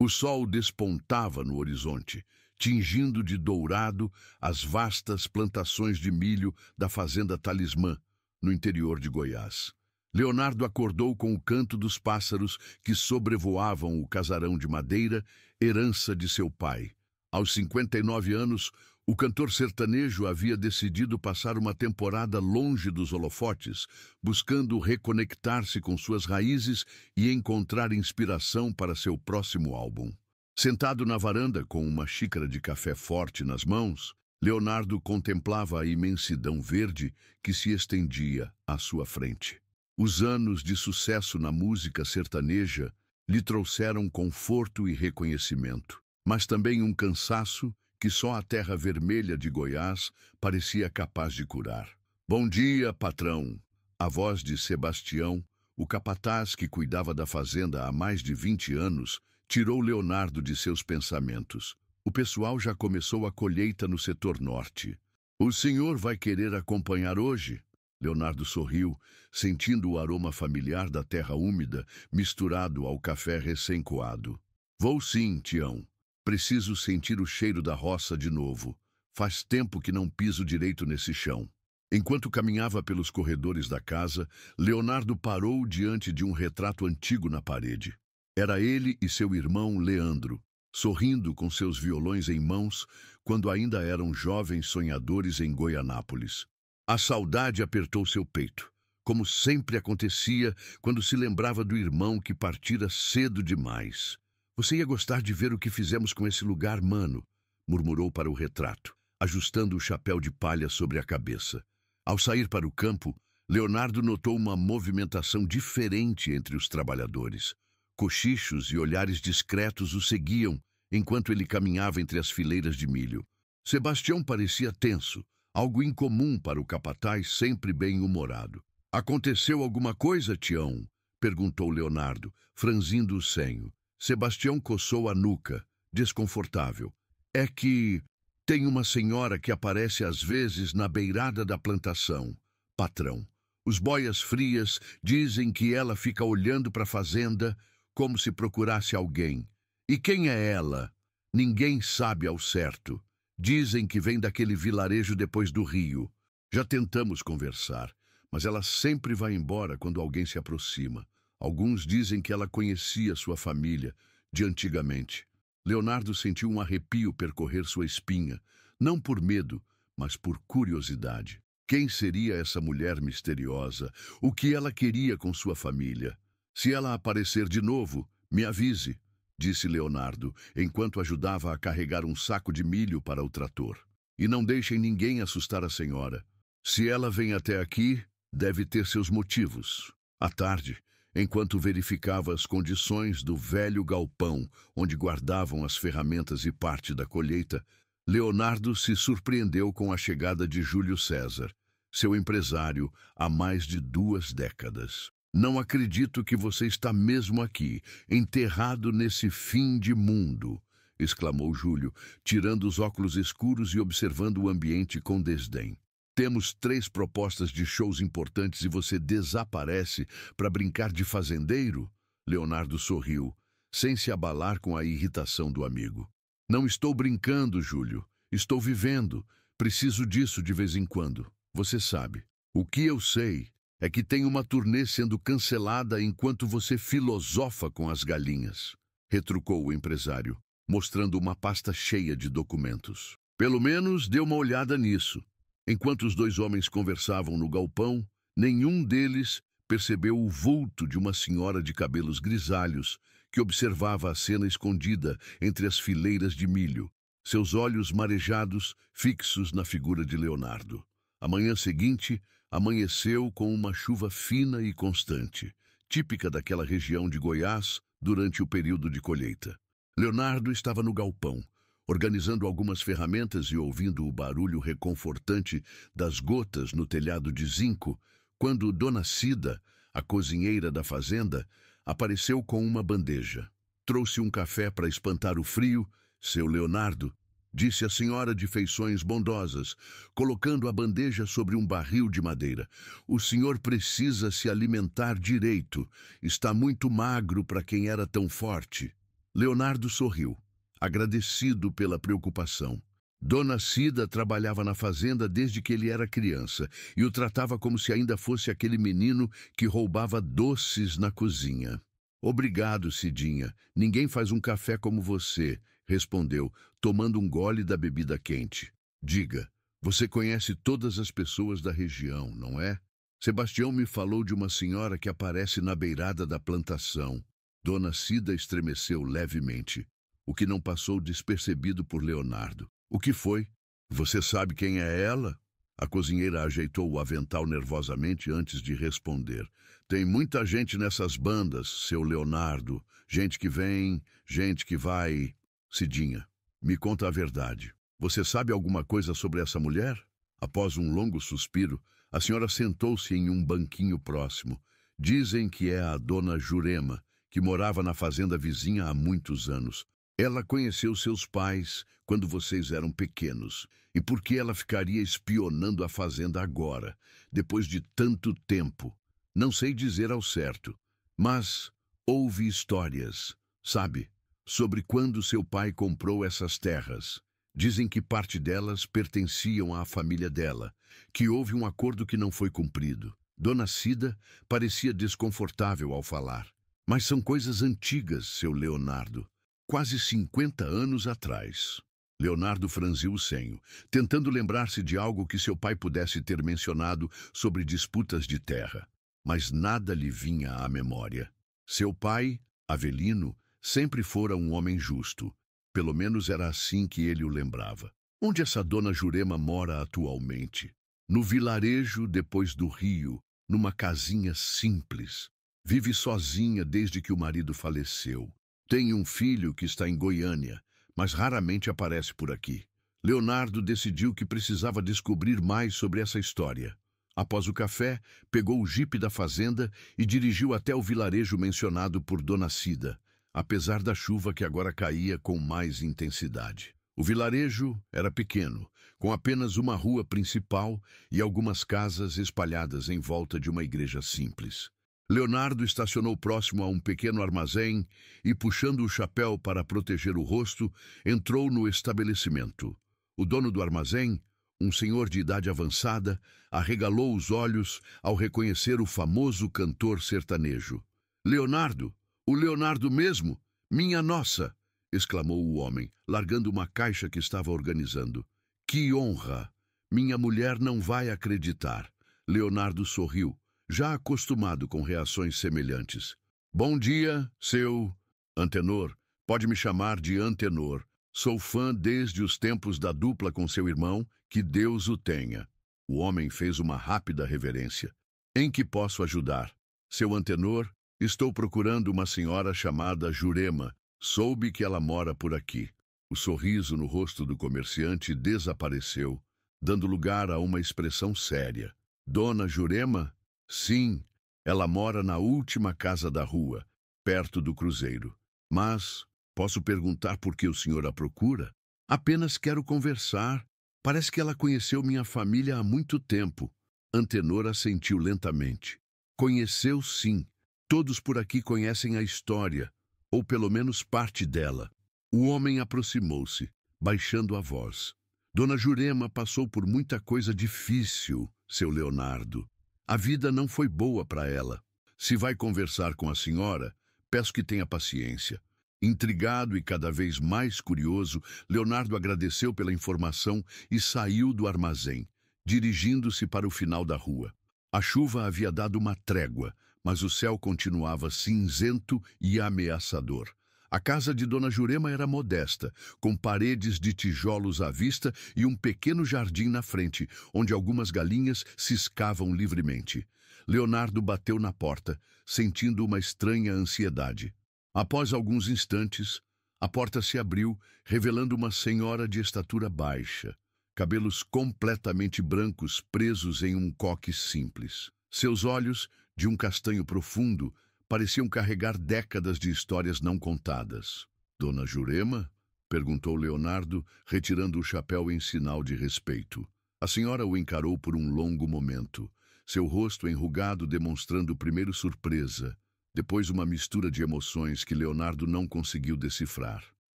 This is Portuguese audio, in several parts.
O sol despontava no horizonte, tingindo de dourado as vastas plantações de milho da fazenda Talismã, no interior de Goiás. Leonardo acordou com o canto dos pássaros que sobrevoavam o casarão de madeira, herança de seu pai. Aos 59 anos, o cantor sertanejo havia decidido passar uma temporada longe dos holofotes, buscando reconectar-se com suas raízes e encontrar inspiração para seu próximo álbum. Sentado na varanda com uma xícara de café forte nas mãos, Leonardo contemplava a imensidão verde que se estendia à sua frente. Os anos de sucesso na música sertaneja lhe trouxeram conforto e reconhecimento, mas também um cansaço que só a terra vermelha de Goiás parecia capaz de curar. "Bom dia, patrão!" A voz de Sebastião, o capataz que cuidava da fazenda há mais de 20 anos, tirou Leonardo de seus pensamentos. O pessoal já começou a colheita no setor norte. "O senhor vai querer acompanhar hoje?" Leonardo sorriu, sentindo o aroma familiar da terra úmida misturado ao café recém-coado. "Vou sim, Tião. Preciso sentir o cheiro da roça de novo. Faz tempo que não piso direito nesse chão." Enquanto caminhava pelos corredores da casa, Leonardo parou diante de um retrato antigo na parede. Era ele e seu irmão Leandro, sorrindo com seus violões em mãos, quando ainda eram jovens sonhadores em Goianápolis. A saudade apertou seu peito, como sempre acontecia quando se lembrava do irmão que partira cedo demais. "Você ia gostar de ver o que fizemos com esse lugar, mano", murmurou para o retrato, ajustando o chapéu de palha sobre a cabeça. Ao sair para o campo, Leonardo notou uma movimentação diferente entre os trabalhadores. Cochichos e olhares discretos o seguiam enquanto ele caminhava entre as fileiras de milho. Sebastião parecia tenso, algo incomum para o capataz sempre bem-humorado. "Aconteceu alguma coisa, Tião?" perguntou Leonardo, franzindo o senho. Sebastião coçou a nuca, desconfortável. "É que tem uma senhora que aparece às vezes na beirada da plantação, patrão. Os boias frias dizem que ela fica olhando para a fazenda como se procurasse alguém. E quem é ela? Ninguém sabe ao certo. Dizem que vem daquele vilarejo depois do rio. Já tentamos conversar, mas ela sempre vai embora quando alguém se aproxima. Alguns dizem que ela conhecia sua família, de antigamente." Leonardo sentiu um arrepio percorrer sua espinha, não por medo, mas por curiosidade. Quem seria essa mulher misteriosa? O que ela queria com sua família? "Se ela aparecer de novo, me avise", disse Leonardo, enquanto ajudava a carregar um saco de milho para o trator. "E não deixem ninguém assustar a senhora. Se ela vem até aqui, deve ter seus motivos." À tarde, enquanto verificava as condições do velho galpão onde guardavam as ferramentas e parte da colheita, Leonardo se surpreendeu com a chegada de Júlio César, seu empresário há mais de 2 décadas. "Não acredito que você está mesmo aqui, enterrado nesse fim de mundo", exclamou Júlio, tirando os óculos escuros e observando o ambiente com desdém. "Temos 3 propostas de shows importantes e você desaparece para brincar de fazendeiro?" Leonardo sorriu, sem se abalar com a irritação do amigo. "Não estou brincando, Júlio. Estou vivendo. Preciso disso de vez em quando. Você sabe. O que eu sei é que tem uma turnê sendo cancelada enquanto você filosofa com as galinhas", retrucou o empresário, mostrando uma pasta cheia de documentos. "Pelo menos dê uma olhada nisso." Enquanto os 2 homens conversavam no galpão, nenhum deles percebeu o vulto de uma senhora de cabelos grisalhos que observava a cena escondida entre as fileiras de milho, seus olhos marejados fixos na figura de Leonardo. A manhã seguinte amanheceu com uma chuva fina e constante, típica daquela região de Goiás durante o período de colheita. Leonardo estava no galpão, organizando algumas ferramentas e ouvindo o barulho reconfortante das gotas no telhado de zinco, quando Dona Cida, a cozinheira da fazenda, apareceu com uma bandeja. "Trouxe um café para espantar o frio, seu Leonardo", disse a senhora de feições bondosas, colocando a bandeja sobre um barril de madeira. "O senhor precisa se alimentar direito. Está muito magro para quem era tão forte." Leonardo sorriu, agradecido pela preocupação. Dona Cida trabalhava na fazenda desde que ele era criança e o tratava como se ainda fosse aquele menino que roubava doces na cozinha. Obrigado, Cidinha. Ninguém faz um café como você, respondeu, tomando um gole da bebida quente. Diga, você conhece todas as pessoas da região, não é? Sebastião me falou de uma senhora que aparece na beirada da plantação. Dona Cida estremeceu levemente, o que não passou despercebido por Leonardo. O que foi? Você sabe quem é ela? A cozinheira ajeitou o avental nervosamente antes de responder. Tem muita gente nessas bandas, seu Leonardo. Gente que vem, gente que vai. Cidinha, me conta a verdade. Você sabe alguma coisa sobre essa mulher? Após um longo suspiro, a senhora sentou-se em um banquinho próximo. Dizem que é a dona Jurema, que morava na fazenda vizinha há muitos anos. Ela conheceu seus pais quando vocês eram pequenos. E por que ela ficaria espionando a fazenda agora, depois de tanto tempo? Não sei dizer ao certo, mas houve histórias, sabe, sobre quando seu pai comprou essas terras. Dizem que parte delas pertenciam à família dela, que houve um acordo que não foi cumprido. Dona Cida parecia desconfortável ao falar. Mas são coisas antigas, seu Leonardo. Quase 50 anos atrás. Leonardo franziu o senho, tentando lembrar-se de algo que seu pai pudesse ter mencionado sobre disputas de terra. Mas nada lhe vinha à memória. Seu pai, Avelino, sempre fora um homem justo. Pelo menos era assim que ele o lembrava. Onde essa dona Jurema mora atualmente? No vilarejo depois do rio, numa casinha simples. Vive sozinha desde que o marido faleceu. Tem um filho que está em Goiânia, mas raramente aparece por aqui. Leonardo decidiu que precisava descobrir mais sobre essa história. Após o café, pegou o jipe da fazenda e dirigiu até o vilarejo mencionado por Dona Cida, apesar da chuva que agora caía com mais intensidade. O vilarejo era pequeno, com apenas uma rua principal e algumas casas espalhadas em volta de uma igreja simples. Leonardo estacionou próximo a um pequeno armazém e, puxando o chapéu para proteger o rosto, entrou no estabelecimento. O dono do armazém, um senhor de idade avançada, arregalou os olhos ao reconhecer o famoso cantor sertanejo. Leonardo! O Leonardo mesmo? Minha nossa! Exclamou o homem, largando uma caixa que estava organizando. Que honra! Minha mulher não vai acreditar. Leonardo sorriu, já acostumado com reações semelhantes. Bom dia, seu Antenor. Pode me chamar de Antenor. Sou fã desde os tempos da dupla com seu irmão, que Deus o tenha. O homem fez uma rápida reverência. Em que posso ajudar? Seu Antenor, estou procurando uma senhora chamada Jurema. Soube que ela mora por aqui. O sorriso no rosto do comerciante desapareceu, dando lugar a uma expressão séria. Dona Jurema? Sim, ela mora na última casa da rua, perto do cruzeiro. Mas posso perguntar por que o senhor a procura? Apenas quero conversar. Parece que ela conheceu minha família há muito tempo. Antenor assentiu lentamente. Conheceu, sim. Todos por aqui conhecem a história, ou pelo menos parte dela. O homem aproximou-se, baixando a voz. Dona Jurema passou por muita coisa difícil, seu Leonardo. A vida não foi boa para ela. Se vai conversar com a senhora, peço que tenha paciência. Intrigado e cada vez mais curioso, Leonardo agradeceu pela informação e saiu do armazém, dirigindo-se para o final da rua. A chuva havia dado uma trégua, mas o céu continuava cinzento e ameaçador. A casa de Dona Jurema era modesta, com paredes de tijolos à vista e um pequeno jardim na frente, onde algumas galinhas ciscavam livremente. Leonardo bateu na porta, sentindo uma estranha ansiedade. Após alguns instantes, a porta se abriu, revelando uma senhora de estatura baixa, cabelos completamente brancos presos em um coque simples. Seus olhos, de um castanho profundo, pareciam carregar décadas de histórias não contadas. Dona Jurema? Perguntou Leonardo, retirando o chapéu em sinal de respeito. A senhora o encarou por um longo momento, seu rosto enrugado demonstrando primeiro surpresa, Depois uma mistura de emoções que Leonardo não conseguiu decifrar.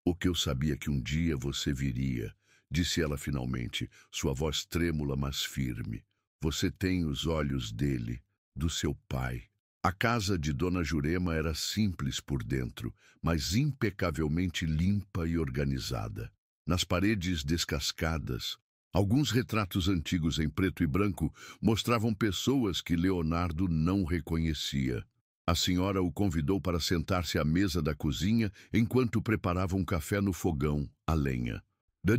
O que eu sabia que um dia você viria, disse ela finalmente, sua voz trêmula, mas firme. Você tem os olhos dele, do seu pai. A casa de Dona Jurema era simples por dentro, mas impecavelmente limpa e organizada. Nas paredes descascadas, alguns retratos antigos em preto e branco mostravam pessoas que Leonardo não reconhecia. A senhora o convidou para sentar-se à mesa da cozinha enquanto preparava um café no fogão, a lenha.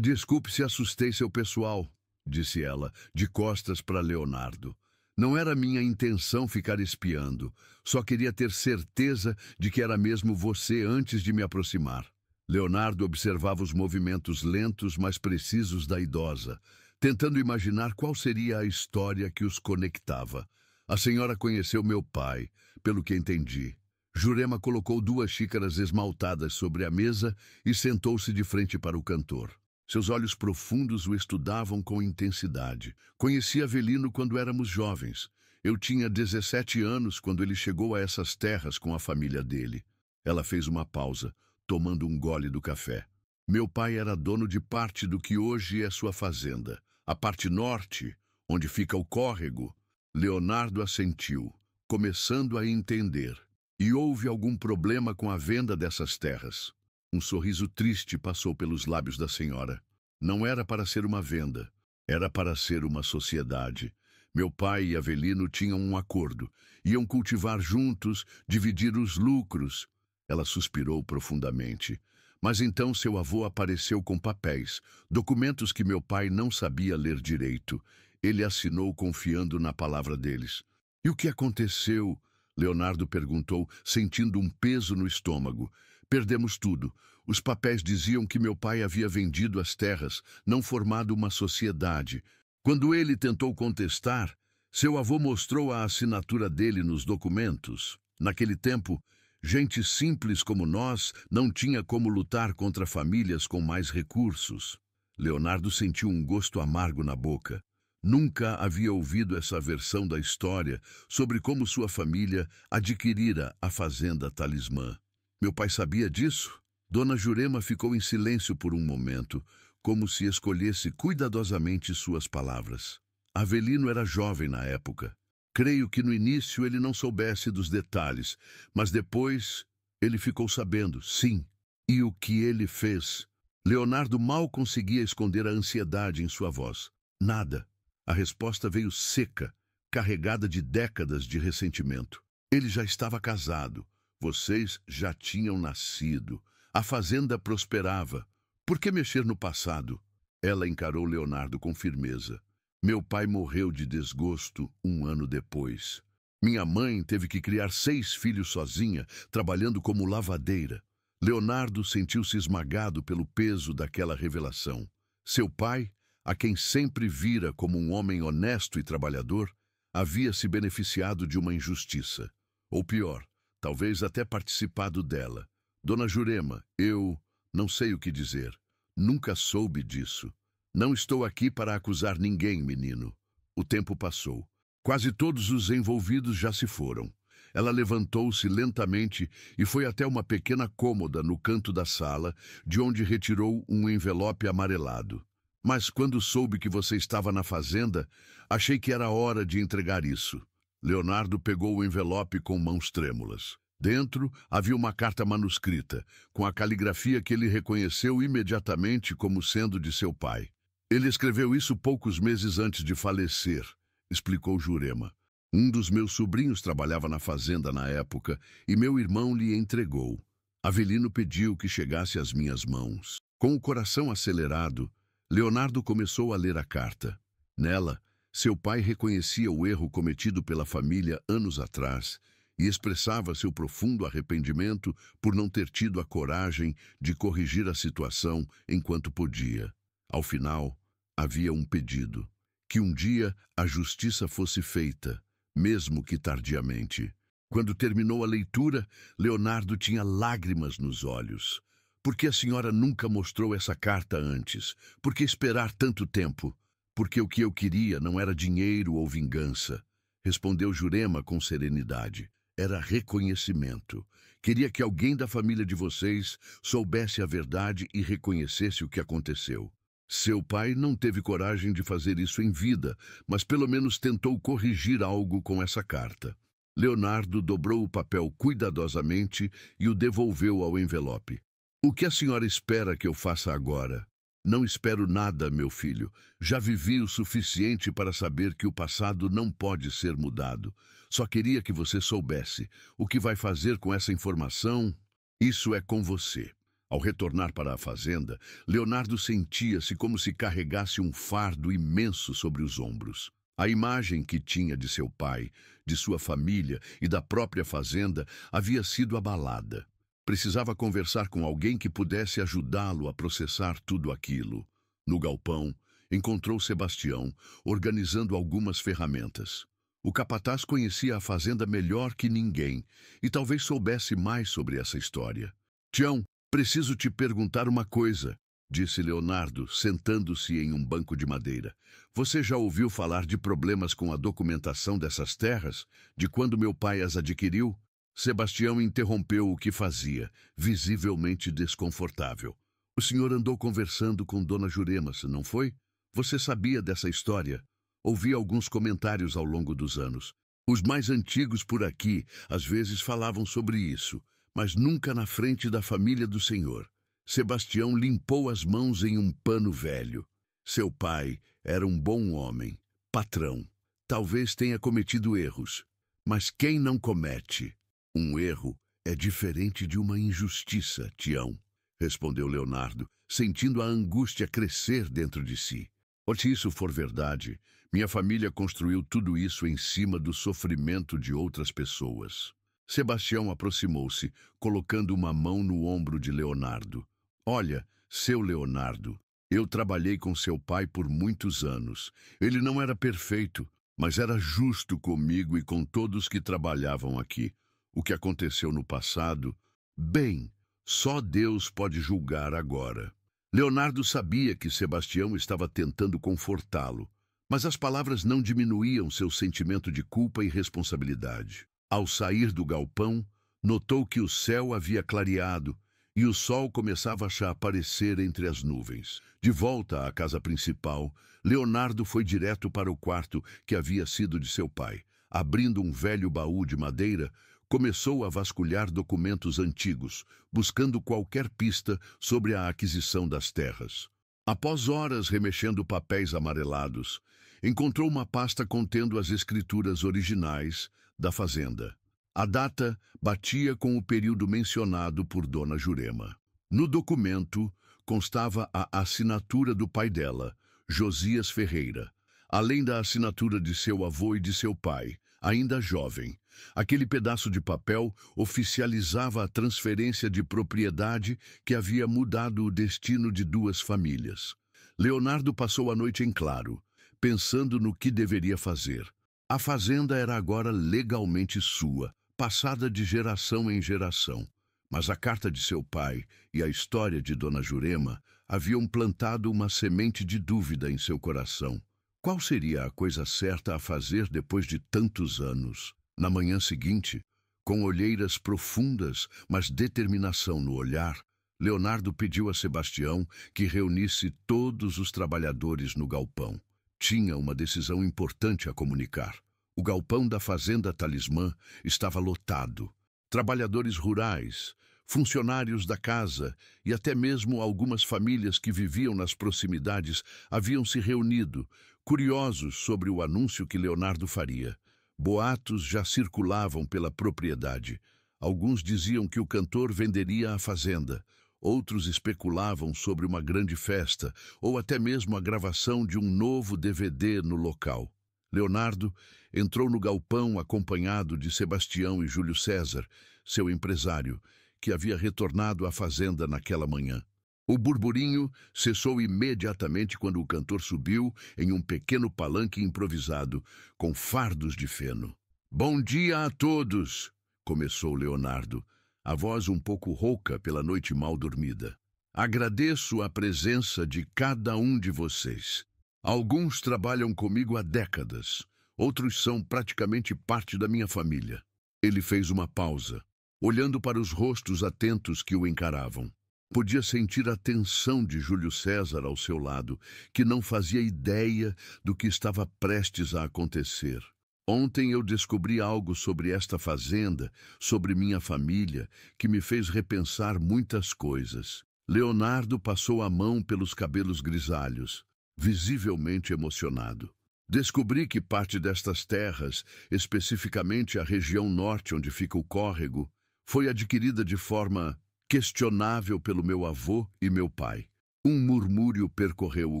Desculpe se assustei seu pessoal, disse ela, de costas para Leonardo. Não era minha intenção ficar espiando, só queria ter certeza de que era mesmo você antes de me aproximar. Leonardo observava os movimentos lentos, mas precisos da idosa, tentando imaginar qual seria a história que os conectava. A senhora conheceu meu pai, pelo que entendi. Jurema colocou 2 xícaras esmaltadas sobre a mesa e sentou-se de frente para o cantor. Seus olhos profundos o estudavam com intensidade. Conheci Avelino quando éramos jovens. Eu tinha 17 anos quando ele chegou a essas terras com a família dele. Ela fez uma pausa, tomando um gole do café. Meu pai era dono de parte do que hoje é sua fazenda. A parte norte, onde fica o córrego. Leonardo assentiu, começando a entender. E houve algum problema com a venda dessas terras. Um sorriso triste passou pelos lábios da senhora. Não era para ser uma venda, era para ser uma sociedade. Meu pai e Avelino tinham um acordo. Iam cultivar juntos, dividir os lucros. Ela suspirou profundamente. Mas então seu avô apareceu com papéis, documentos que meu pai não sabia ler direito. Ele assinou confiando na palavra deles. E o que aconteceu? Leonardo perguntou, sentindo um peso no estômago. Perdemos tudo. Os papéis diziam que meu pai havia vendido as terras, não formado uma sociedade. Quando ele tentou contestar, seu avô mostrou a assinatura dele nos documentos. Naquele tempo, gente simples como nós não tinha como lutar contra famílias com mais recursos. Leonardo sentiu um gosto amargo na boca. Nunca havia ouvido essa versão da história sobre como sua família adquirira a fazenda Talismã. Meu pai sabia disso? Dona Jurema ficou em silêncio por um momento, como se escolhesse cuidadosamente suas palavras. Avelino era jovem na época. Creio que no início ele não soubesse dos detalhes, mas depois ele ficou sabendo, sim. E o que ele fez? Leonardo mal conseguia esconder a ansiedade em sua voz. Nada. A resposta veio seca, carregada de décadas de ressentimento. Ele já estava casado. Vocês já tinham nascido. A fazenda prosperava. Por que mexer no passado? Ela encarou Leonardo com firmeza. Meu pai morreu de desgosto 1 ano depois. Minha mãe teve que criar 6 filhos sozinha, trabalhando como lavadeira. Leonardo sentiu-se esmagado pelo peso daquela revelação. Seu pai, a quem sempre vira como um homem honesto e trabalhador, havia se beneficiado de uma injustiça. Ou pior, talvez até participado dela. Dona Jurema, eu não sei o que dizer. Nunca soube disso. Não estou aqui para acusar ninguém, menino. O tempo passou. Quase todos os envolvidos já se foram. Ela levantou-se lentamente e foi até uma pequena cômoda no canto da sala, de onde retirou um envelope amarelado. Mas quando soube que você estava na fazenda, achei que era hora de entregar isso. Leonardo pegou o envelope com mãos trêmulas. Dentro havia uma carta manuscrita, com a caligrafia que ele reconheceu imediatamente como sendo de seu pai. Ele escreveu isso poucos meses antes de falecer, explicou Jurema. Um dos meus sobrinhos trabalhava na fazenda na época e meu irmão lhe entregou. Avelino pediu que chegasse às minhas mãos. Com o coração acelerado, Leonardo começou a ler a carta. Nela, seu pai reconhecia o erro cometido pela família anos atrás e expressava seu profundo arrependimento por não ter tido a coragem de corrigir a situação enquanto podia. Ao final, havia um pedido: que um dia a justiça fosse feita, mesmo que tardiamente. Quando terminou a leitura, Leonardo tinha lágrimas nos olhos. Por que a senhora nunca mostrou essa carta antes? Por que esperar tanto tempo? Porque o que eu queria não era dinheiro ou vingança, respondeu Jurema com serenidade. era reconhecimento. Queria que alguém da família de vocês soubesse a verdade e reconhecesse o que aconteceu. Seu pai não teve coragem de fazer isso em vida, mas pelo menos tentou corrigir algo com essa carta. Leonardo dobrou o papel cuidadosamente e o devolveu ao envelope. O que a senhora espera que eu faça agora? Não espero nada, meu filho. Já vivi o suficiente para saber que o passado não pode ser mudado. Só queria que você soubesse. O que vai fazer com essa informação? Isso é com você. Ao retornar para a fazenda, Leonardo sentia-se como se carregasse um fardo imenso sobre os ombros. A imagem que tinha de seu pai, de sua família e da própria fazenda havia sido abalada. Precisava conversar com alguém que pudesse ajudá-lo a processar tudo aquilo. No galpão, encontrou Sebastião, organizando algumas ferramentas. O capataz conhecia a fazenda melhor que ninguém e talvez soubesse mais sobre essa história. Tião, preciso te perguntar uma coisa, disse Leonardo, sentando-se em um banco de madeira. Você já ouviu falar de problemas com a documentação dessas terras, de quando meu pai as adquiriu? Sebastião interrompeu o que fazia, visivelmente desconfortável. O senhor andou conversando com Dona Jurema, não foi? Você sabia dessa história? Ouvi alguns comentários ao longo dos anos. Os mais antigos por aqui, às vezes, falavam sobre isso, mas nunca na frente da família do senhor. Sebastião limpou as mãos em um pano velho. Seu pai era um bom homem, patrão. Talvez tenha cometido erros, mas quem não comete? Um erro é diferente de uma injustiça, Tião, respondeu Leonardo, sentindo a angústia crescer dentro de si. Se isso for verdade, minha família construiu tudo isso em cima do sofrimento de outras pessoas. Sebastião aproximou-se, colocando uma mão no ombro de Leonardo. Olha, seu Leonardo, eu trabalhei com seu pai por muitos anos. Ele não era perfeito, mas era justo comigo e com todos que trabalhavam aqui. O que aconteceu no passado, bem, só Deus pode julgar agora. Leonardo sabia que Sebastião estava tentando confortá-lo, mas as palavras não diminuíam seu sentimento de culpa e responsabilidade. Ao sair do galpão, notou que o céu havia clareado e o sol começava a aparecer entre as nuvens. De volta à casa principal, Leonardo foi direto para o quarto que havia sido de seu pai. Abrindo um velho baú de madeira, começou a vasculhar documentos antigos, buscando qualquer pista sobre a aquisição das terras. Após horas remexendo papéis amarelados, encontrou uma pasta contendo as escrituras originais da fazenda. A data batia com o período mencionado por Dona Jurema. No documento constava a assinatura do pai dela, Josias Ferreira, além da assinatura de seu avô e de seu pai, ainda jovem. Aquele pedaço de papel oficializava a transferência de propriedade que havia mudado o destino de duas famílias. Leonardo passou a noite em claro, pensando no que deveria fazer. A fazenda era agora legalmente sua, passada de geração em geração. Mas a carta de seu pai e a história de Dona Jurema haviam plantado uma semente de dúvida em seu coração. Qual seria a coisa certa a fazer depois de tantos anos? Na manhã seguinte, com olheiras profundas, mas determinação no olhar, Leonardo pediu a Sebastião que reunisse todos os trabalhadores no galpão. Tinha uma decisão importante a comunicar. O galpão da fazenda Talismã estava lotado. Trabalhadores rurais, funcionários da casa e até mesmo algumas famílias que viviam nas proximidades haviam se reunido, curiosos sobre o anúncio que Leonardo faria. Boatos já circulavam pela propriedade. Alguns diziam que o cantor venderia a fazenda. Outros especulavam sobre uma grande festa ou até mesmo a gravação de um novo DVD no local. Leonardo entrou no galpão acompanhado de Sebastião e Júlio César, seu empresário, que havia retornado à fazenda naquela manhã. O burburinho cessou imediatamente quando o cantor subiu em um pequeno palanque improvisado, com fardos de feno. "Bom dia a todos!" começou Leonardo, a voz um pouco rouca pela noite mal dormida. "Agradeço a presença de cada um de vocês. Alguns trabalham comigo há décadas, outros são praticamente parte da minha família. Ele fez uma pausa, olhando para os rostos atentos que o encaravam. Podia sentir a tensão de Júlio César ao seu lado, que não fazia ideia do que estava prestes a acontecer. Ontem eu descobri algo sobre esta fazenda, sobre minha família, que me fez repensar muitas coisas. Leonardo passou a mão pelos cabelos grisalhos, visivelmente emocionado. Descobri que parte destas terras, especificamente a região norte onde fica o córrego, foi adquirida de forma questionável pelo meu avô e meu pai. Um murmúrio percorreu o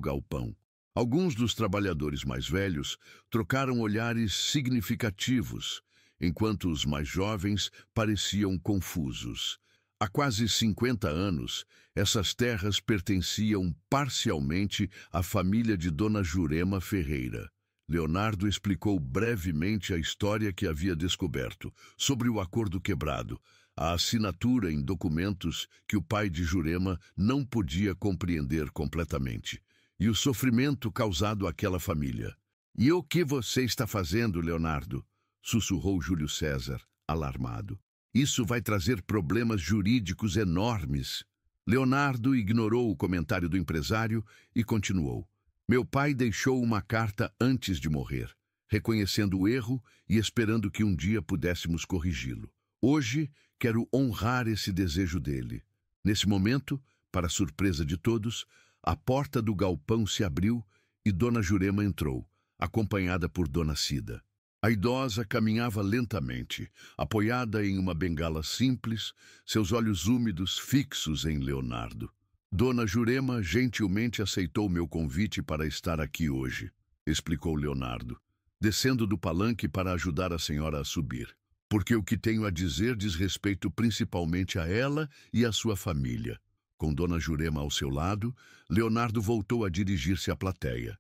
galpão. Alguns dos trabalhadores mais velhos trocaram olhares significativos, enquanto os mais jovens pareciam confusos. Há quase 50 anos, essas terras pertenciam parcialmente à família de Dona Jurema Ferreira. Leonardo explicou brevemente a história que havia descoberto sobre o acordo quebrado, a assinatura em documentos que o pai de Jurema não podia compreender completamente, e o sofrimento causado àquela família. "E o que você está fazendo, Leonardo?" sussurrou Júlio César, alarmado. "Isso vai trazer problemas jurídicos enormes." Leonardo ignorou o comentário do empresário e continuou. "Meu pai deixou uma carta antes de morrer, reconhecendo o erro e esperando que um dia pudéssemos corrigi-lo. Hoje, quero honrar esse desejo dele." Nesse momento, para surpresa de todos, a porta do galpão se abriu e Dona Jurema entrou, acompanhada por Dona Cida. A idosa caminhava lentamente, apoiada em uma bengala simples, seus olhos úmidos fixos em Leonardo. "Dona Jurema gentilmente aceitou meu convite para estar aqui hoje", explicou Leonardo, descendo do palanque para ajudar a senhora a subir. "Porque o que tenho a dizer diz respeito principalmente a ela e à sua família." Com Dona Jurema ao seu lado, Leonardo voltou a dirigir-se à plateia.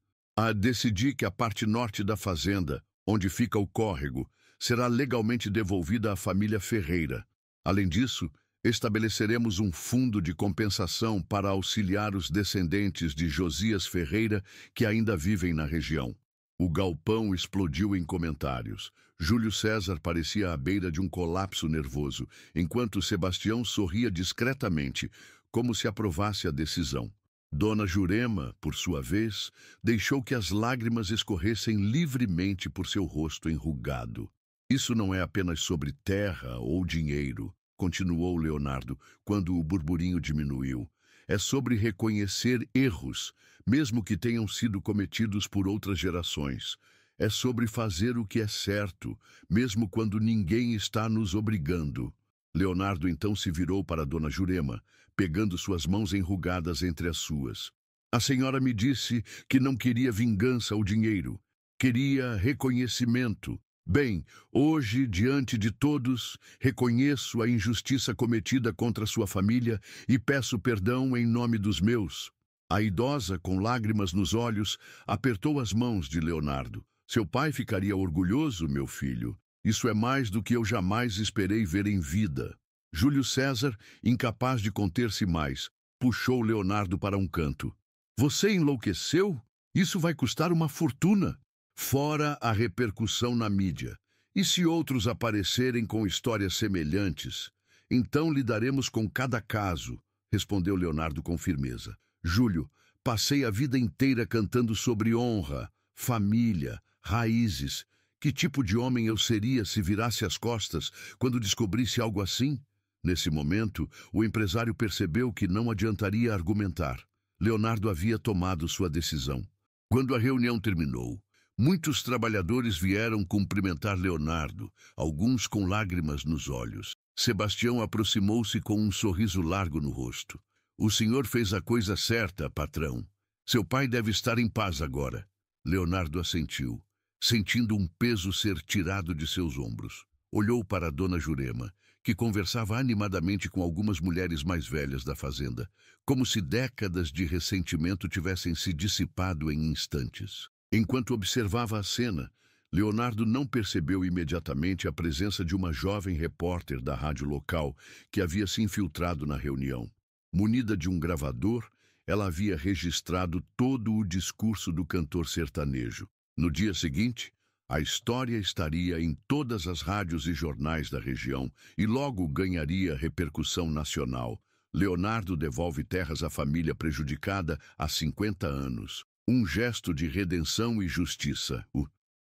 Decidi que a parte norte da fazenda, onde fica o córrego, será legalmente devolvida à família Ferreira. Além disso, estabeleceremos um fundo de compensação para auxiliar os descendentes de Josias Ferreira que ainda vivem na região." O galpão explodiu em comentários. Júlio César parecia à beira de um colapso nervoso, enquanto Sebastião sorria discretamente, como se aprovasse a decisão. Dona Jurema, por sua vez, deixou que as lágrimas escorressem livremente por seu rosto enrugado. "Isso não é apenas sobre terra ou dinheiro", continuou Leonardo, quando o burburinho diminuiu. "É sobre reconhecer erros, mesmo que tenham sido cometidos por outras gerações. É sobre fazer o que é certo, mesmo quando ninguém está nos obrigando." Leonardo então se virou para Dona Jurema, pegando suas mãos enrugadas entre as suas. "A senhora me disse que não queria vingança ou dinheiro. Queria reconhecimento. Bem, hoje, diante de todos, reconheço a injustiça cometida contra sua família e peço perdão em nome dos meus." A idosa, com lágrimas nos olhos, apertou as mãos de Leonardo. "Seu pai ficaria orgulhoso, meu filho. Isso é mais do que eu jamais esperei ver em vida." Júlio César, incapaz de conter-se mais, puxou Leonardo para um canto. "Você enlouqueceu? Isso vai custar uma fortuna. Fora a repercussão na mídia. E se outros aparecerem com histórias semelhantes? Então lidaremos com cada caso", respondeu Leonardo com firmeza. "Júlio, passei a vida inteira cantando sobre honra, família, raízes. Que tipo de homem eu seria se virasse as costas quando descobrisse algo assim?" Nesse momento, o empresário percebeu que não adiantaria argumentar. Leonardo havia tomado sua decisão. Quando a reunião terminou, muitos trabalhadores vieram cumprimentar Leonardo, alguns com lágrimas nos olhos. Sebastião aproximou-se com um sorriso largo no rosto. "O senhor fez a coisa certa, patrão. Seu pai deve estar em paz agora." Leonardo assentiu, sentindo um peso ser tirado de seus ombros. Olhou para Dona Jurema, que conversava animadamente com algumas mulheres mais velhas da fazenda, como se décadas de ressentimento tivessem se dissipado em instantes. Enquanto observava a cena, Leonardo não percebeu imediatamente a presença de uma jovem repórter da rádio local que havia se infiltrado na reunião. Munida de um gravador, ela havia registrado todo o discurso do cantor sertanejo. No dia seguinte, A história estaria em todas as rádios e jornais da região e logo ganharia repercussão nacional. Leonardo devolve terras à família prejudicada há 50 anos. Um gesto de redenção e justiça.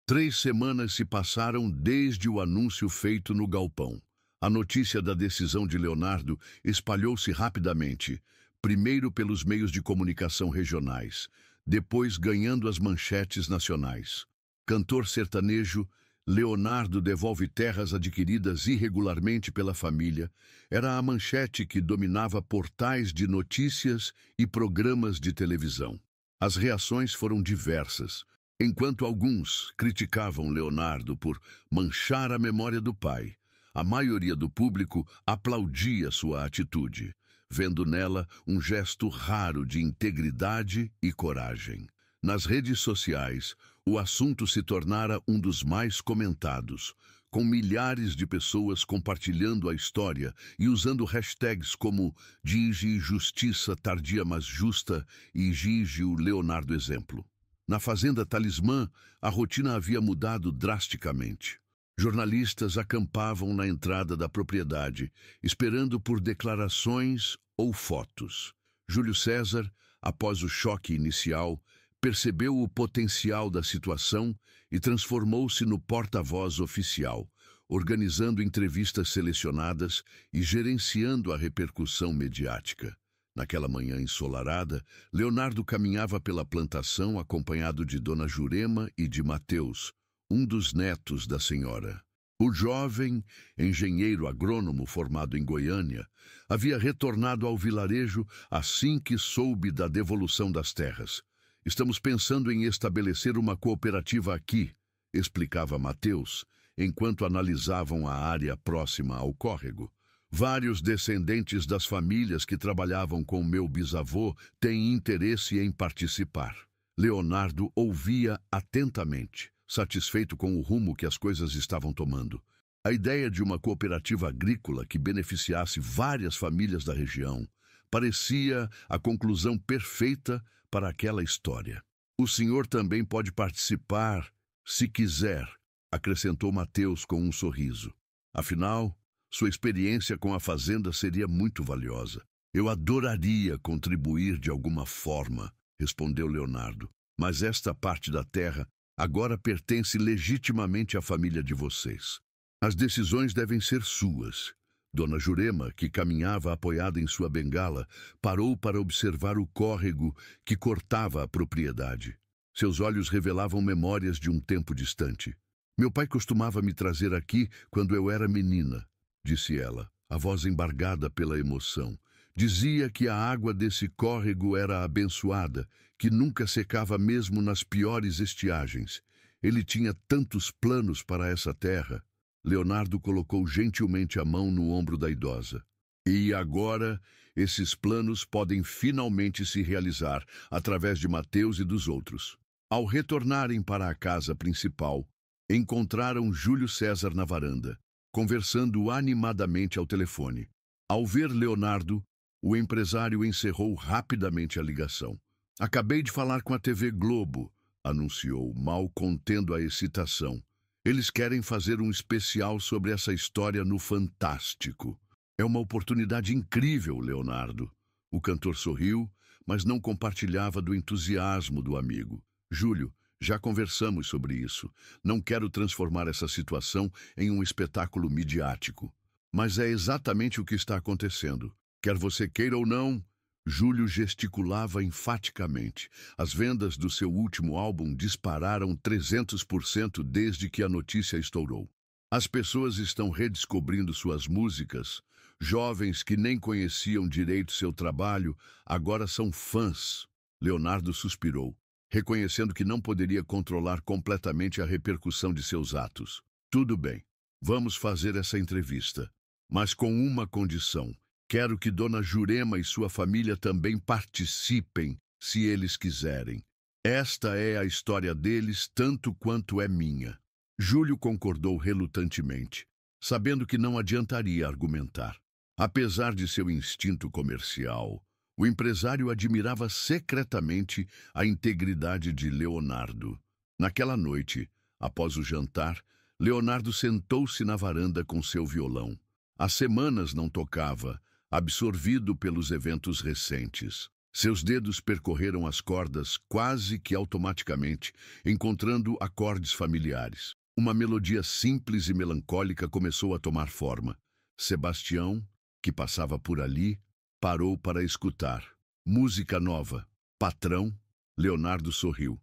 3 semanas se passaram desde o anúncio feito no galpão. A notícia da decisão de Leonardo espalhou-se rapidamente, primeiro pelos meios de comunicação regionais, depois ganhando as manchetes nacionais. Cantor sertanejo, Leonardo devolve terras adquiridas irregularmente pela família, era a manchete que dominava portais de notícias e programas de televisão. As reações foram diversas. Enquanto alguns criticavam Leonardo por manchar a memória do pai, a maioria do público aplaudia sua atitude, vendo nela um gesto raro de integridade e coragem. Nas redes sociais, o assunto se tornara um dos mais comentados, com milhares de pessoas compartilhando a história e usando hashtags como Gigi Justiça Tardia Mas Justa e Gigi o Leonardo Exemplo. Na Fazenda Talismã, a rotina havia mudado drasticamente. Jornalistas acampavam na entrada da propriedade, esperando por declarações ou fotos. Júlio César, após o choque inicial, percebeu o potencial da situação e transformou-se no porta-voz oficial, organizando entrevistas selecionadas e gerenciando a repercussão mediática. Naquela manhã ensolarada, Leonardo caminhava pela plantação acompanhado de Dona Jurema e de Mateus, um dos netos da senhora. O jovem, engenheiro agrônomo formado em Goiânia, havia retornado ao vilarejo assim que soube da devolução das terras. Estamos pensando em estabelecer uma cooperativa aqui, explicava Mateus, enquanto analisavam a área próxima ao córrego. Vários descendentes das famílias que trabalhavam com meu bisavô têm interesse em participar. Leonardo ouvia atentamente, satisfeito com o rumo que as coisas estavam tomando. A ideia de uma cooperativa agrícola que beneficiasse várias famílias da região parecia a conclusão perfeita para aquela história. O senhor também pode participar, se quiser, acrescentou Mateus com um sorriso. Afinal, sua experiência com a fazenda seria muito valiosa. Eu adoraria contribuir de alguma forma, respondeu Leonardo. Mas esta parte da terra agora pertence legitimamente à família de vocês. As decisões devem ser suas. Dona Jurema, que caminhava apoiada em sua bengala, parou para observar o córrego que cortava a propriedade. Seus olhos revelavam memórias de um tempo distante. Meu pai costumava me trazer aqui quando eu era menina, disse ela, a voz embargada pela emoção. Dizia que a água desse córrego era abençoada, que nunca secava mesmo nas piores estiagens. Ele tinha tantos planos para essa terra. Leonardo colocou gentilmente a mão no ombro da idosa. E agora, esses planos podem finalmente se realizar através de Mateus e dos outros. Ao retornarem para a casa principal, encontraram Júlio César na varanda, conversando animadamente ao telefone. Ao ver Leonardo, o empresário encerrou rapidamente a ligação. Acabei de falar com a TV Globo, anunciou, mal contendo a excitação. Eles querem fazer um especial sobre essa história no Fantástico. É uma oportunidade incrível, Leonardo. O cantor sorriu, mas não compartilhava do entusiasmo do amigo. Júlio, já conversamos sobre isso. Não quero transformar essa situação em um espetáculo midiático. Mas é exatamente o que está acontecendo. Quer você queira ou não, Júlio gesticulava enfaticamente. As vendas do seu último álbum dispararam 300% desde que a notícia estourou. As pessoas estão redescobrindo suas músicas. Jovens que nem conheciam direito seu trabalho agora são fãs. Leonardo suspirou, reconhecendo que não poderia controlar completamente a repercussão de seus atos. Tudo bem, vamos fazer essa entrevista, mas com uma condição. Quero que Dona Jurema e sua família também participem, se eles quiserem. Esta é a história deles tanto quanto é minha. Júlio concordou relutantemente, sabendo que não adiantaria argumentar. Apesar de seu instinto comercial, o empresário admirava secretamente a integridade de Leonardo. Naquela noite, Após o jantar, Leonardo sentou-se na varanda com seu violão. Há semanas não tocava, absorvido pelos eventos recentes. Seus dedos percorreram as cordas quase que automaticamente, encontrando acordes familiares. Uma melodia simples e melancólica começou a tomar forma. Sebastião, que passava por ali, parou para escutar. Música nova. Patrão? Leonardo sorriu.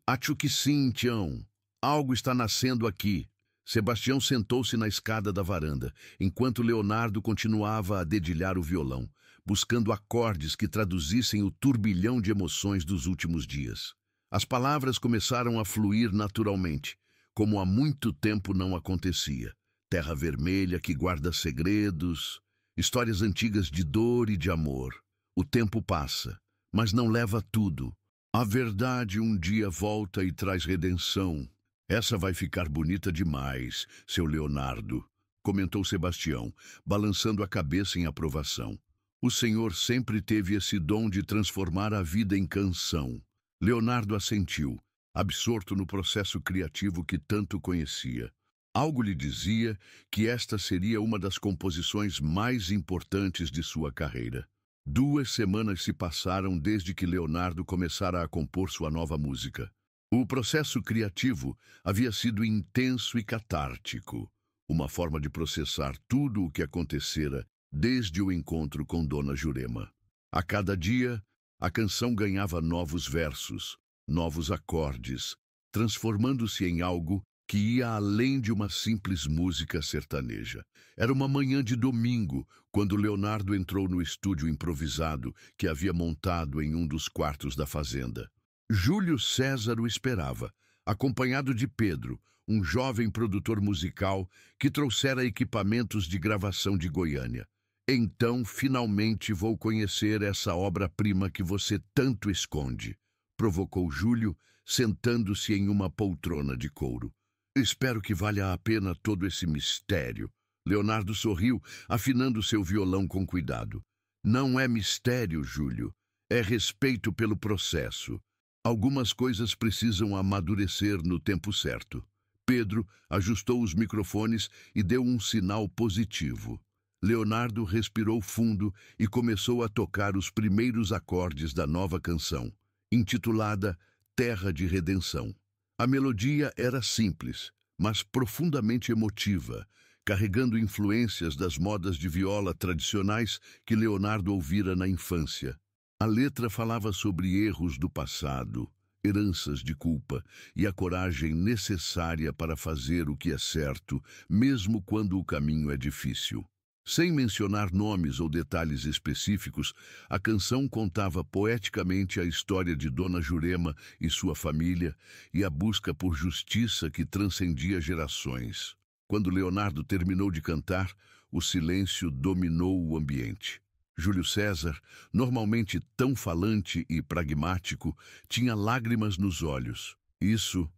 Acho que sim, Tião. Algo está nascendo aqui. Sebastião sentou-se na escada da varanda, enquanto Leonardo continuava a dedilhar o violão, buscando acordes que traduzissem o turbilhão de emoções dos últimos dias. As palavras começaram a fluir naturalmente, como há muito tempo não acontecia. Terra vermelha que guarda segredos, histórias antigas de dor e de amor. O tempo passa, mas não leva tudo. A verdade um dia volta e traz redenção. Essa vai ficar bonita demais, seu Leonardo, comentou Sebastião, balançando a cabeça em aprovação. O senhor sempre teve esse dom de transformar a vida em canção. Leonardo assentiu, absorto no processo criativo que tanto conhecia. Algo lhe dizia que esta seria uma das composições mais importantes de sua carreira. 2 semanas se passaram desde que Leonardo começara a compor sua nova música. O processo criativo havia sido intenso e catártico, uma forma de processar tudo o que acontecera desde o encontro com Dona Jurema. A cada dia, a canção ganhava novos versos, novos acordes, transformando-se em algo que ia além de uma simples música sertaneja. Era uma manhã de domingo, quando Leonardo entrou no estúdio improvisado que havia montado em um dos quartos da fazenda. Júlio César o esperava, acompanhado de Pedro, um jovem produtor musical que trouxera equipamentos de gravação de Goiânia. Então, finalmente vou conhecer essa obra-prima que você tanto esconde, provocou Júlio, sentando-se em uma poltrona de couro. Espero que valha a pena todo esse mistério. Leonardo sorriu, afinando seu violão com cuidado. Não é mistério, Júlio. É respeito pelo processo. Algumas coisas precisam amadurecer no tempo certo. Pedro ajustou os microfones e deu um sinal positivo. Leonardo respirou fundo e começou a tocar os primeiros acordes da nova canção, intitulada Terra de Redenção. A melodia era simples, mas profundamente emotiva, carregando influências das modas de viola tradicionais que Leonardo ouvira na infância. A letra falava sobre erros do passado, heranças de culpa e a coragem necessária para fazer o que é certo, mesmo quando o caminho é difícil. Sem mencionar nomes ou detalhes específicos, a canção contava poeticamente a história de Dona Jurema e sua família e a busca por justiça que transcendia gerações. Quando Leonardo terminou de cantar, o silêncio dominou o ambiente. Júlio César, normalmente tão falante e pragmático, tinha lágrimas nos olhos. Isso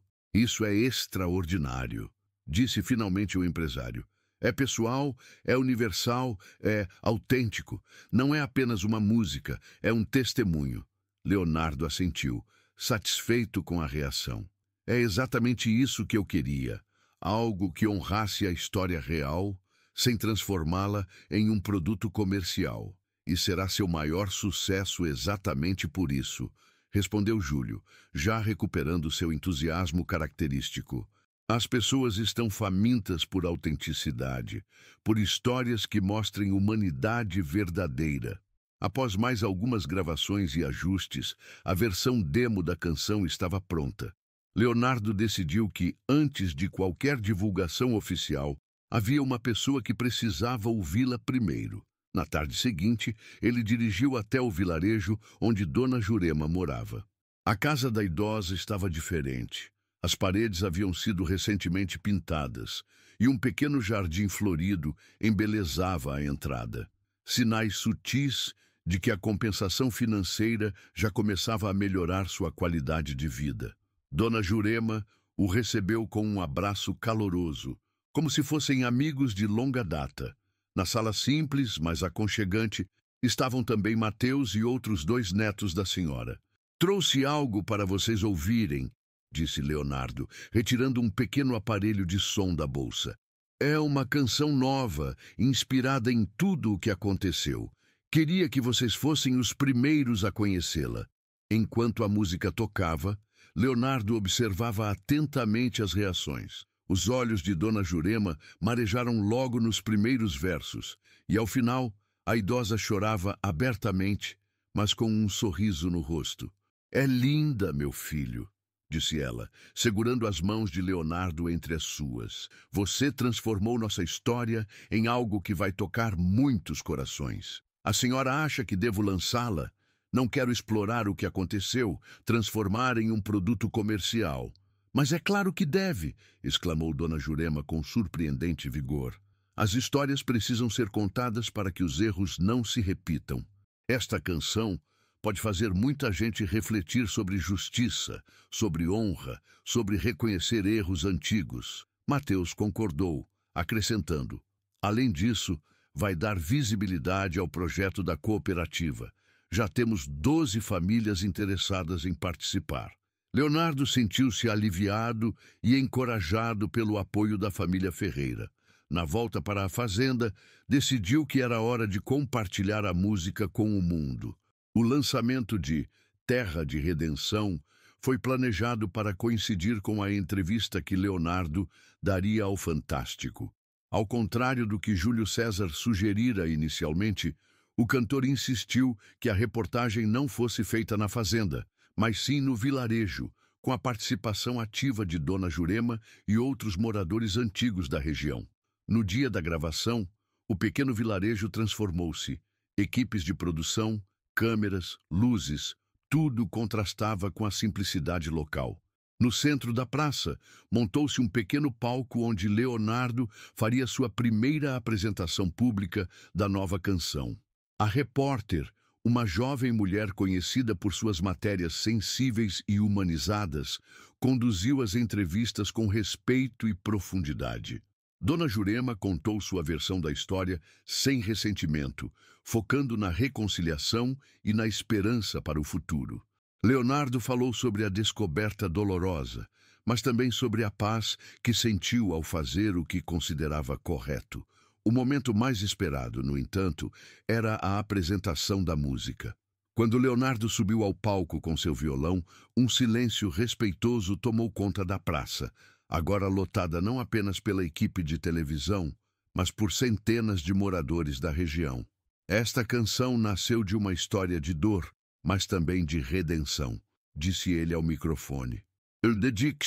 é extraordinário, disse finalmente o empresário. É pessoal, é universal, é autêntico. Não é apenas uma música, é um testemunho. Leonardo assentiu, satisfeito com a reação. É exatamente isso que eu queria. Algo que honrasse a história real, sem transformá-la em um produto comercial. E será seu maior sucesso exatamente por isso, respondeu Júlio, já recuperando seu entusiasmo característico. As pessoas estão famintas por autenticidade, por histórias que mostrem humanidade verdadeira. Após mais algumas gravações e ajustes, a versão demo da canção estava pronta. Leonardo decidiu que, antes de qualquer divulgação oficial, havia uma pessoa que precisava ouvi-la primeiro. Na tarde seguinte, ele dirigiu até o vilarejo onde Dona Jurema morava. A casa da idosa estava diferente. As paredes haviam sido recentemente pintadas e um pequeno jardim florido embelezava a entrada. Sinais sutis de que a compensação financeira já começava a melhorar sua qualidade de vida. Dona Jurema o recebeu com um abraço caloroso, como se fossem amigos de longa data. Na sala simples, mas aconchegante, estavam também Mateus e outros 2 netos da senhora. Trouxe algo para vocês ouvirem, disse Leonardo, retirando um pequeno aparelho de som da bolsa. É uma canção nova, inspirada em tudo o que aconteceu. Queria que vocês fossem os primeiros a conhecê-la. Enquanto a música tocava, Leonardo observava atentamente as reações. Os olhos de Dona Jurema marejaram logo nos primeiros versos, e ao final, a idosa chorava abertamente, mas com um sorriso no rosto. É linda, meu filho, disse ela, segurando as mãos de Leonardo entre as suas. Você transformou nossa história em algo que vai tocar muitos corações. A senhora acha que devo lançá-la? Não quero explorar o que aconteceu, transformar em um produto comercial. Mas é claro que deve, exclamou Dona Jurema com surpreendente vigor. As histórias precisam ser contadas para que os erros não se repitam. Esta canção pode fazer muita gente refletir sobre justiça, sobre honra, sobre reconhecer erros antigos. Mateus concordou, acrescentando: além disso, vai dar visibilidade ao projeto da cooperativa. Já temos 12 famílias interessadas em participar. Leonardo sentiu-se aliviado e encorajado pelo apoio da família Ferreira. Na volta para a fazenda, decidiu que era hora de compartilhar a música com o mundo. O lançamento de Terra de Redenção foi planejado para coincidir com a entrevista que Leonardo daria ao Fantástico. Ao contrário do que Júlio César sugerira inicialmente, o cantor insistiu que a reportagem não fosse feita na fazenda, mas sim no vilarejo, com a participação ativa de Dona Jurema e outros moradores antigos da região. No dia da gravação, o pequeno vilarejo transformou-se. Equipes de produção, câmeras, luzes, tudo contrastava com a simplicidade local. No centro da praça, montou-se um pequeno palco onde Leonardo faria sua primeira apresentação pública da nova canção. A repórter, uma jovem mulher conhecida por suas matérias sensíveis e humanizadas, conduziu as entrevistas com respeito e profundidade. Dona Jurema contou sua versão da história sem ressentimento, focando na reconciliação e na esperança para o futuro. Leonardo falou sobre a descoberta dolorosa, mas também sobre a paz que sentiu ao fazer o que considerava correto. O momento mais esperado, no entanto, era a apresentação da música. Quando Leonardo subiu ao palco com seu violão, um silêncio respeitoso tomou conta da praça, agora lotada não apenas pela equipe de televisão, mas por centenas de moradores da região. Esta canção nasceu de uma história de dor, mas também de redenção, disse ele ao microfone. Eu dedico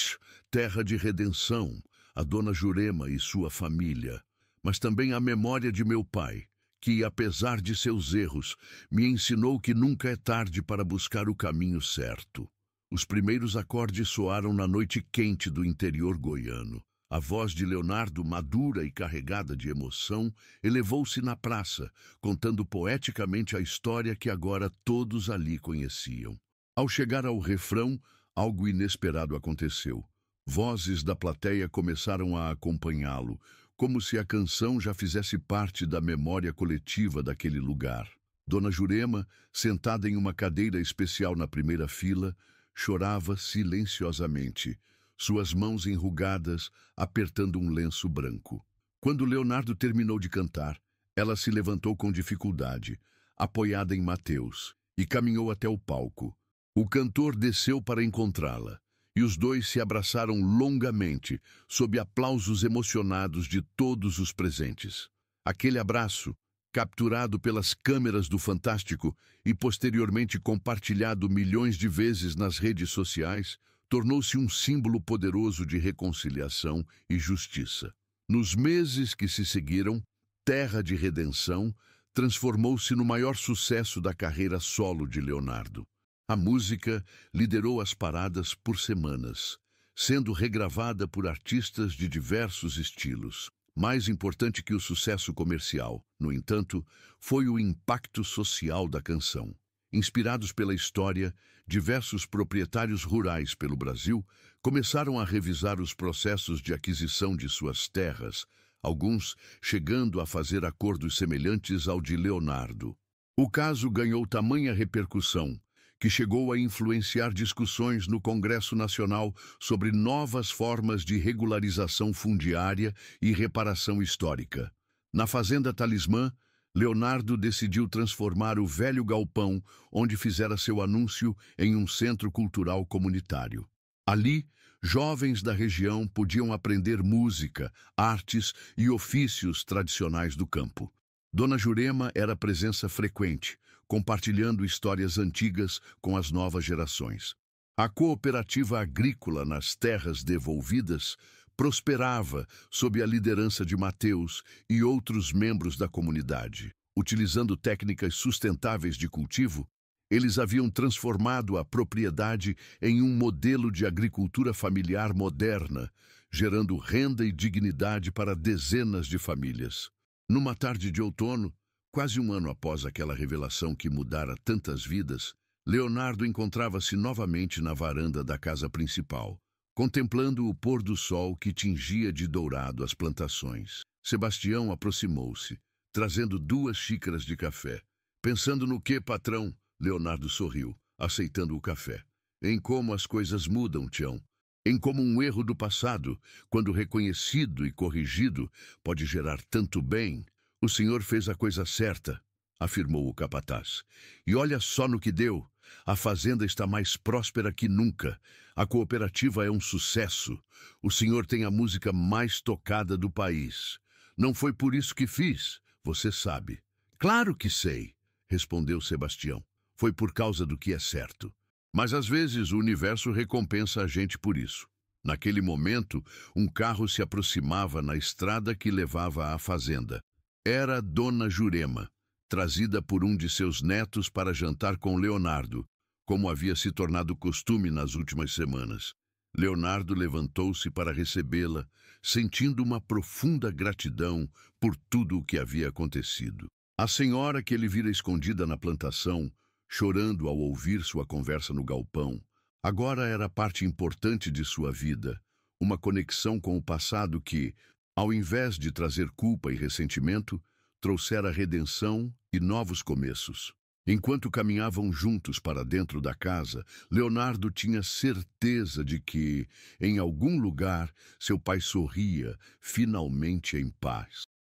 Terra de Redenção a Dona Jurema e sua família, mas também à memória de meu pai, que, apesar de seus erros, me ensinou que nunca é tarde para buscar o caminho certo. Os primeiros acordes soaram na noite quente do interior goiano. A voz de Leonardo, madura e carregada de emoção, elevou-se na praça, contando poeticamente a história que agora todos ali conheciam. Ao chegar ao refrão, algo inesperado aconteceu. Vozes da plateia começaram a acompanhá-lo, como se a canção já fizesse parte da memória coletiva daquele lugar. Dona Jurema, sentada em uma cadeira especial na primeira fila, chorava silenciosamente, suas mãos enrugadas apertando um lenço branco. Quando Leonardo terminou de cantar, ela se levantou com dificuldade, apoiada em Mateus, e caminhou até o palco. O cantor desceu para encontrá-la, e os dois se abraçaram longamente, sob aplausos emocionados de todos os presentes. Aquele abraço, capturado pelas câmeras do Fantástico e posteriormente compartilhado milhões de vezes nas redes sociais, tornou-se um símbolo poderoso de reconciliação e justiça. Nos meses que se seguiram, Terra de Redenção transformou-se no maior sucesso da carreira solo de Leonardo. A música liderou as paradas por semanas, sendo regravada por artistas de diversos estilos. Mais importante que o sucesso comercial, no entanto, foi o impacto social da canção. Inspirados pela história, diversos proprietários rurais pelo Brasil começaram a revisar os processos de aquisição de suas terras, alguns chegando a fazer acordos semelhantes ao de Leonardo. O caso ganhou tamanha repercussão que chegou a influenciar discussões no Congresso Nacional sobre novas formas de regularização fundiária e reparação histórica. Na Fazenda Talismã, Leonardo decidiu transformar o velho galpão onde fizera seu anúncio em um centro cultural comunitário. Ali, jovens da região podiam aprender música, artes e ofícios tradicionais do campo. Dona Jurema era presença frequente, compartilhando histórias antigas com as novas gerações. A cooperativa agrícola nas terras devolvidas prosperava sob a liderança de Mateus e outros membros da comunidade. Utilizando técnicas sustentáveis de cultivo, eles haviam transformado a propriedade em um modelo de agricultura familiar moderna, gerando renda e dignidade para dezenas de famílias. Numa tarde de outono, quase um ano após aquela revelação que mudara tantas vidas, Leonardo encontrava-se novamente na varanda da casa principal, contemplando o pôr do sol que tingia de dourado as plantações. Sebastião aproximou-se, trazendo 2 xícaras de café. Pensando no quê, patrão? Leonardo sorriu, aceitando o café. Em como as coisas mudam, Tião. Em como um erro do passado, quando reconhecido e corrigido, pode gerar tanto bem. O senhor fez a coisa certa, afirmou o capataz. E olha só no que deu. A fazenda está mais próspera que nunca. A cooperativa é um sucesso. O senhor tem a música mais tocada do país. Não foi por isso que fiz, você sabe. Claro que sei, respondeu Sebastião. Foi por causa do que é certo. Mas às vezes o universo recompensa a gente por isso. Naquele momento, um carro se aproximava na estrada que levava à fazenda. Era Dona Jurema, trazida por um de seus netos para jantar com Leonardo, como havia se tornado costume nas últimas semanas. Leonardo levantou-se para recebê-la, sentindo uma profunda gratidão por tudo o que havia acontecido. A senhora que ele vira escondida na plantação, chorando ao ouvir sua conversa no galpão, agora era parte importante de sua vida, uma conexão com o passado que, ao invés de trazer culpa e ressentimento, trouxera redenção e novos começos. Enquanto caminhavam juntos para dentro da casa, Leonardo tinha certeza de que, em algum lugar, seu pai sorria, finalmente em paz.